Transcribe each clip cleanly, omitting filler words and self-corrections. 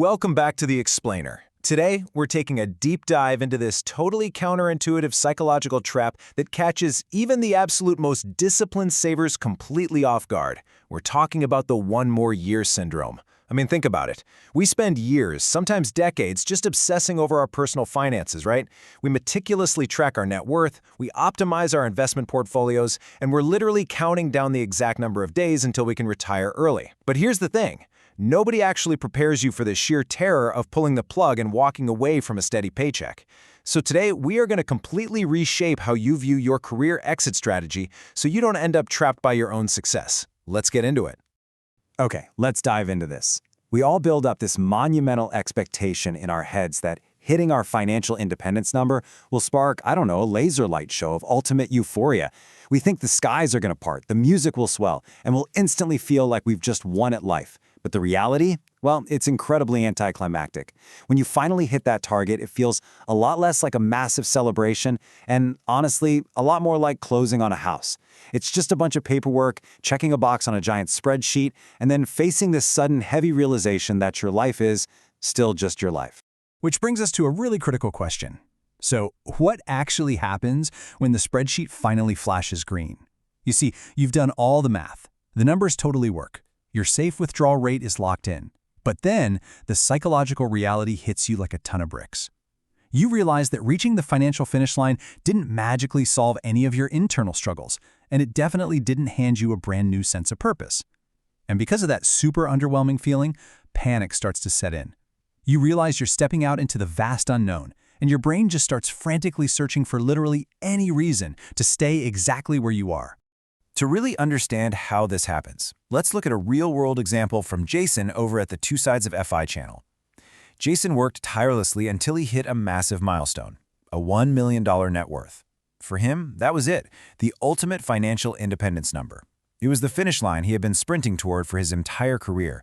Welcome back to The Explainer. Today, we're taking a deep dive into this totally counterintuitive psychological trap that catches even the absolute most disciplined savers completely off guard. We're talking about the one more year syndrome. I mean, think about it. We spend years, sometimes decades, just obsessing over our personal finances, right? We meticulously track our net worth, we optimize our investment portfolios, and we're literally counting down the exact number of days until we can retire early. But here's the thing. Nobody actually prepares you for the sheer terror of pulling the plug and walking away from a steady paycheck. So today, we are going to completely reshape how you view your career exit strategy so you don't end up trapped by your own success. Let's get into it. Okay, let's dive into this. We all build up this monumental expectation in our heads that hitting our financial independence number will spark, I don't know, a laser light show of ultimate euphoria. We think the skies are going to part, the music will swell, and we'll instantly feel like we've just won at life. But the reality? Well, it's incredibly anticlimactic. When you finally hit that target, it feels a lot less like a massive celebration and, honestly, a lot more like closing on a house. It's just a bunch of paperwork, checking a box on a giant spreadsheet, and then facing this sudden heavy realization that your life is still just your life. Which brings us to a really critical question. So, what actually happens when the spreadsheet finally flashes green? You see, you've done all the math. The numbers totally work. Your safe withdrawal rate is locked in. But then, the psychological reality hits you like a ton of bricks. You realize that reaching the financial finish line didn't magically solve any of your internal struggles, and it definitely didn't hand you a brand new sense of purpose. And because of that super underwhelming feeling, panic starts to set in. You realize you're stepping out into the vast unknown, and your brain just starts frantically searching for literally any reason to stay exactly where you are. To really understand how this happens, let's look at a real-world example from Jason over at the Two Sides of FI channel. Jason worked tirelessly until he hit a massive milestone, a $1 million net worth. For him, that was it, the ultimate financial independence number. It was the finish line he had been sprinting toward for his entire career.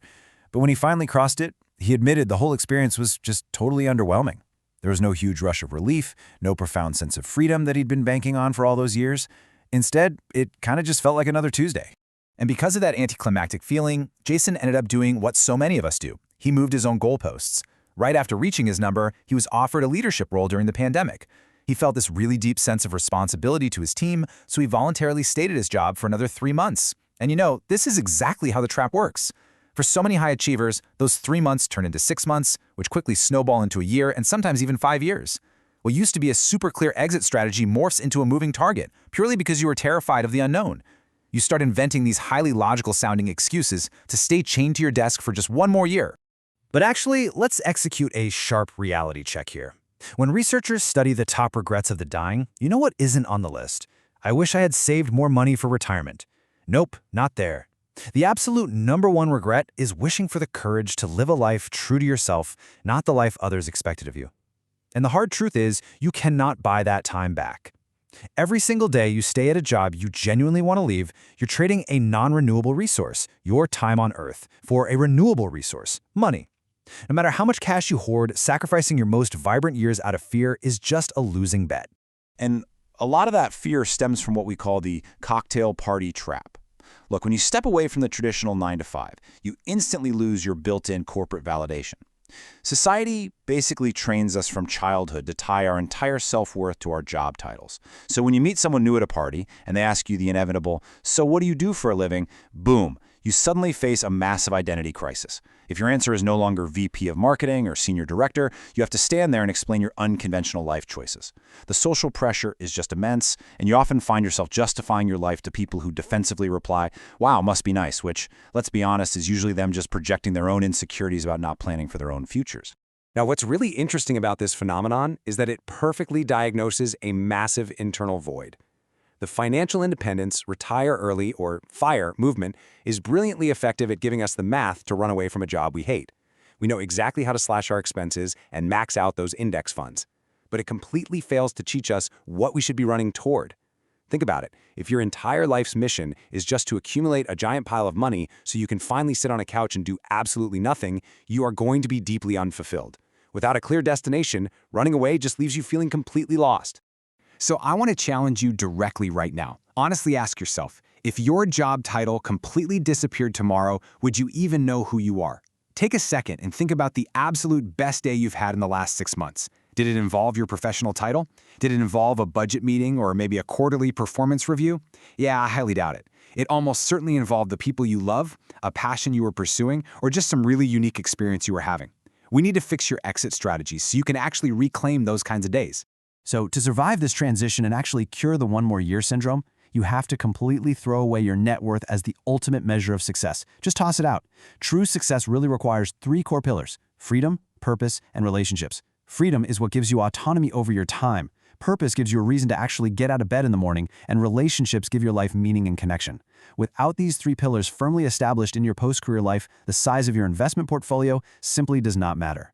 But when he finally crossed it, he admitted the whole experience was just totally underwhelming. There was no huge rush of relief, no profound sense of freedom that he'd been banking on for all those years. Instead, it kind of just felt like another Tuesday. And because of that anticlimactic feeling, Jason ended up doing what so many of us do. He moved his own goalposts. Right after reaching his number, he was offered a leadership role during the pandemic. He felt this really deep sense of responsibility to his team, so he voluntarily stayed at his job for another 3 months. And you know, this is exactly how the trap works. For so many high achievers, those 3 months turn into 6 months, which quickly snowball into a year and sometimes even 5 years. What used to be a super clear exit strategy morphs into a moving target, purely because you were terrified of the unknown. You start inventing these highly logical-sounding excuses to stay chained to your desk for just 1 more year. But actually, let's execute a sharp reality check here. When researchers study the top regrets of the dying, you know what isn't on the list? I wish I had saved more money for retirement. Nope, not there. The absolute #1 regret is wishing for the courage to live a life true to yourself, not the life others expected of you. And the hard truth is, you cannot buy that time back. Every single day you stay at a job you genuinely want to leave, you're trading a non-renewable resource, your time on Earth, for a renewable resource, money. No matter how much cash you hoard, sacrificing your most vibrant years out of fear is just a losing bet. And a lot of that fear stems from what we call the cocktail party trap. Look, when you step away from the traditional 9 to 5, you instantly lose your built-in corporate validation. Society basically trains us from childhood to tie our entire self-worth to our job titles. So when you meet someone new at a party and they ask you the inevitable, "So what do you do for a living?" boom, you suddenly face a massive identity crisis. If your answer is no longer VP of marketing or senior director, you have to stand there and explain your unconventional life choices. The social pressure is just immense, and you often find yourself justifying your life to people who defensively reply, "Wow, must be nice," which, let's be honest, is usually them just projecting their own insecurities about not planning for their own futures. Now, what's really interesting about this phenomenon is that it perfectly diagnoses a massive internal void. The financial independence, retire early, or FIRE movement is brilliantly effective at giving us the math to run away from a job we hate. We know exactly how to slash our expenses and max out those index funds. But it completely fails to teach us what we should be running toward. Think about it. If your entire life's mission is just to accumulate a giant pile of money so you can finally sit on a couch and do absolutely nothing, you are going to be deeply unfulfilled. Without a clear destination, running away just leaves you feeling completely lost. So I want to challenge you directly right now. Honestly ask yourself, if your job title completely disappeared tomorrow, would you even know who you are? Take a second and think about the absolute best day you've had in the last 6 months. Did it involve your professional title? Did it involve a budget meeting or maybe a quarterly performance review? Yeah, I highly doubt it. It almost certainly involved the people you love, a passion you were pursuing, or just some really unique experience you were having. We need to fix your exit strategies so you can actually reclaim those kinds of days. So to survive this transition and actually cure the one more year syndrome, you have to completely throw away your net worth as the ultimate measure of success. Just toss it out. True success really requires 3 core pillars: freedom, purpose, and relationships. Freedom is what gives you autonomy over your time. Purpose gives you a reason to actually get out of bed in the morning, and relationships give your life meaning and connection. Without these 3 pillars firmly established in your post-career life, the size of your investment portfolio simply does not matter.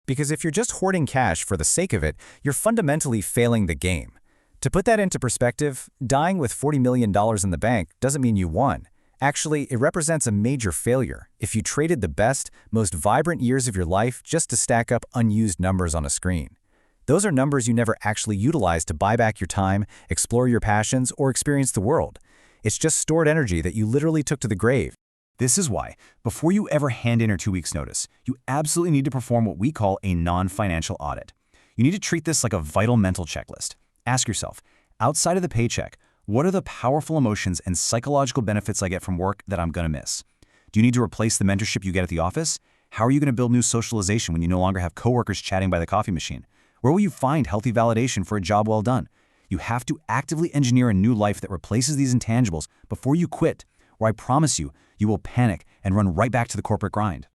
Because if you're just hoarding cash for the sake of it, you're fundamentally failing the game. To put that into perspective, dying with $40 million in the bank doesn't mean you won. Actually, it represents a major failure if you traded the best, most vibrant years of your life just to stack up unused numbers on a screen. Those are numbers you never actually utilized to buy back your time, explore your passions, or experience the world. It's just stored energy that you literally took to the grave. This is why, before you ever hand in your 2 weeks notice, you absolutely need to perform what we call a non-financial audit. You need to treat this like a vital mental checklist. Ask yourself, outside of the paycheck, what are the powerful emotions and psychological benefits I get from work that I'm going to miss? Do you need to replace the mentorship you get at the office? How are you going to build new socialization when you no longer have coworkers chatting by the coffee machine? Where will you find healthy validation for a job well done? You have to actively engineer a new life that replaces these intangibles before you quit, or I promise you, you will panic and run right back to the corporate grind.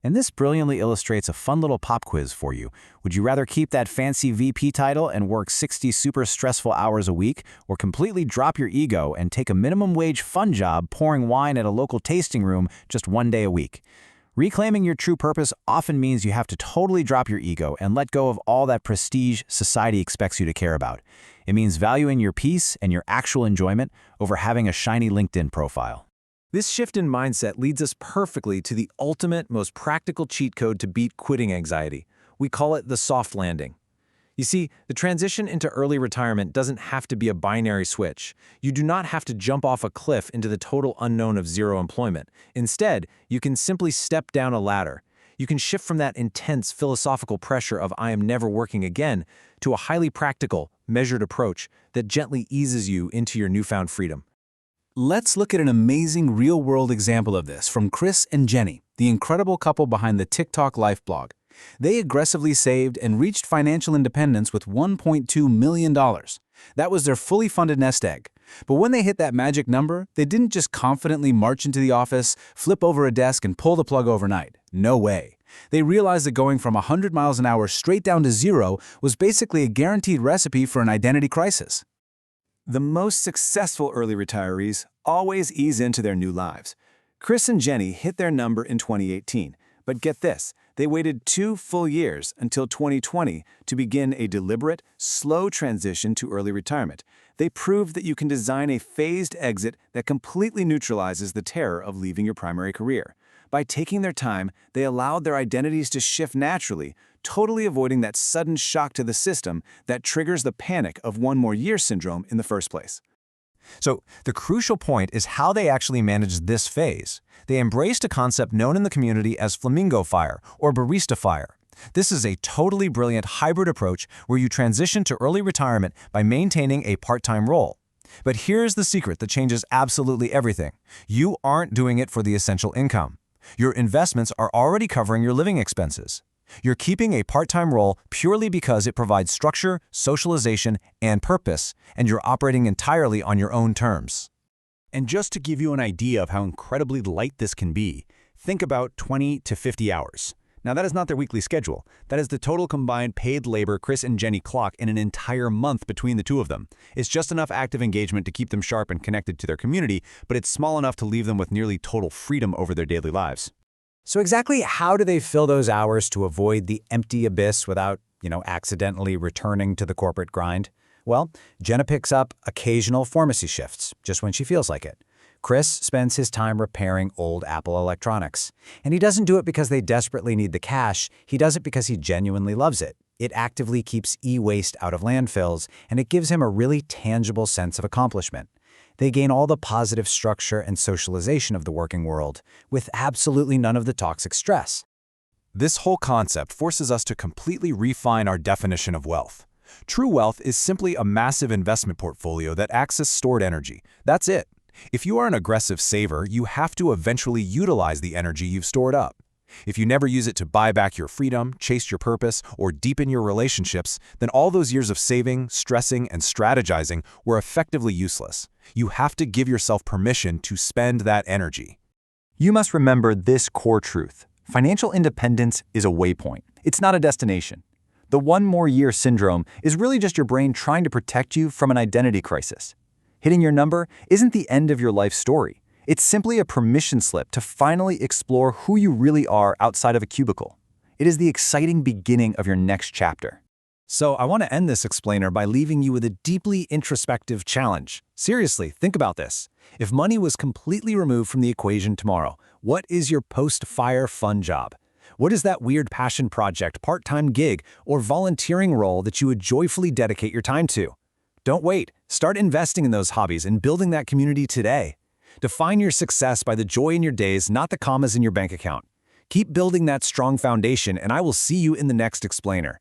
And this brilliantly illustrates a fun little pop quiz for you. Would you rather keep that fancy VP title and work 60 super stressful hours a week, or completely drop your ego and take a minimum wage fun job pouring wine at a local tasting room just 1 day a week? Reclaiming your true purpose often means you have to totally drop your ego and let go of all that prestige society expects you to care about. It means valuing your peace and your actual enjoyment over having a shiny LinkedIn profile. This shift in mindset leads us perfectly to the ultimate, most practical cheat code to beat quitting anxiety. We call it the soft landing. You see, the transition into early retirement doesn't have to be a binary switch. You do not have to jump off a cliff into the total unknown of zero employment. Instead, you can simply step down a ladder. You can shift from that intense philosophical pressure of "I am never working again" to a highly practical, measured approach that gently eases you into your newfound freedom. Let's look at an amazing real-world example of this from Chris and Jenny, the incredible couple behind the TikTok Life blog. They aggressively saved and reached financial independence with $1.2 million. That was their fully funded nest egg. But when they hit that magic number, they didn't just confidently march into the office, flip over a desk, and pull the plug overnight. No way. They realized that going from 100 miles an hour straight down to zero was basically a guaranteed recipe for an identity crisis. The most successful early retirees always ease into their new lives. Chris and Jenny hit their number in 2018, but get this, they waited 2 full years until 2020 to begin a deliberate, slow transition to early retirement. They proved that you can design a phased exit that completely neutralizes the terror of leaving your primary career. By taking their time, they allowed their identities to shift naturally, totally avoiding that sudden shock to the system that triggers the panic of one more year syndrome in the first place. So the crucial point is how they actually managed this phase. They embraced a concept known in the community as flamingo fire or barista fire. This is a totally brilliant hybrid approach where you transition to early retirement by maintaining a part-time role. But here's the secret that changes absolutely everything. You aren't doing it for the essential income. Your investments are already covering your living expenses. You're keeping a part-time role purely because it provides structure, socialization, and purpose, and you're operating entirely on your own terms. And just to give you an idea of how incredibly light this can be, think about 20 to 50 hours. Now, that is not their weekly schedule. That is the total combined paid labor Chris and Jenny clock in an entire month between the two of them. It's just enough active engagement to keep them sharp and connected to their community, but it's small enough to leave them with nearly total freedom over their daily lives. So exactly how do they fill those hours to avoid the empty abyss without, accidentally returning to the corporate grind? Well, Jenna picks up occasional pharmacy shifts, just when she feels like it. Chris spends his time repairing old Apple electronics. And he doesn't do it because they desperately need the cash, he does it because he genuinely loves it. It actively keeps e-waste out of landfills, and it gives him a really tangible sense of accomplishment. They gain all the positive structure and socialization of the working world, with absolutely none of the toxic stress. This whole concept forces us to completely refine our definition of wealth. True wealth is simply a massive investment portfolio that acts as stored energy. That's it. If you are an aggressive saver, you have to eventually utilize the energy you've stored up. If you never use it to buy back your freedom, chase your purpose, or deepen your relationships, then all those years of saving, stressing, and strategizing were effectively useless. You have to give yourself permission to spend that energy. You must remember this core truth. Financial independence is a waypoint. It's not a destination. The one more year syndrome is really just your brain trying to protect you from an identity crisis. Hitting your number isn't the end of your life story. It's simply a permission slip to finally explore who you really are outside of a cubicle. It is the exciting beginning of your next chapter. So I want to end this explainer by leaving you with a deeply introspective challenge. Seriously, think about this. If money was completely removed from the equation tomorrow, what is your post-fire fun job? What is that weird passion project, part-time gig, or volunteering role that you would joyfully dedicate your time to? Don't wait. Start investing in those hobbies and building that community today. Define your success by the joy in your days, not the commas in your bank account. Keep building that strong foundation, and I will see you in the next explainer.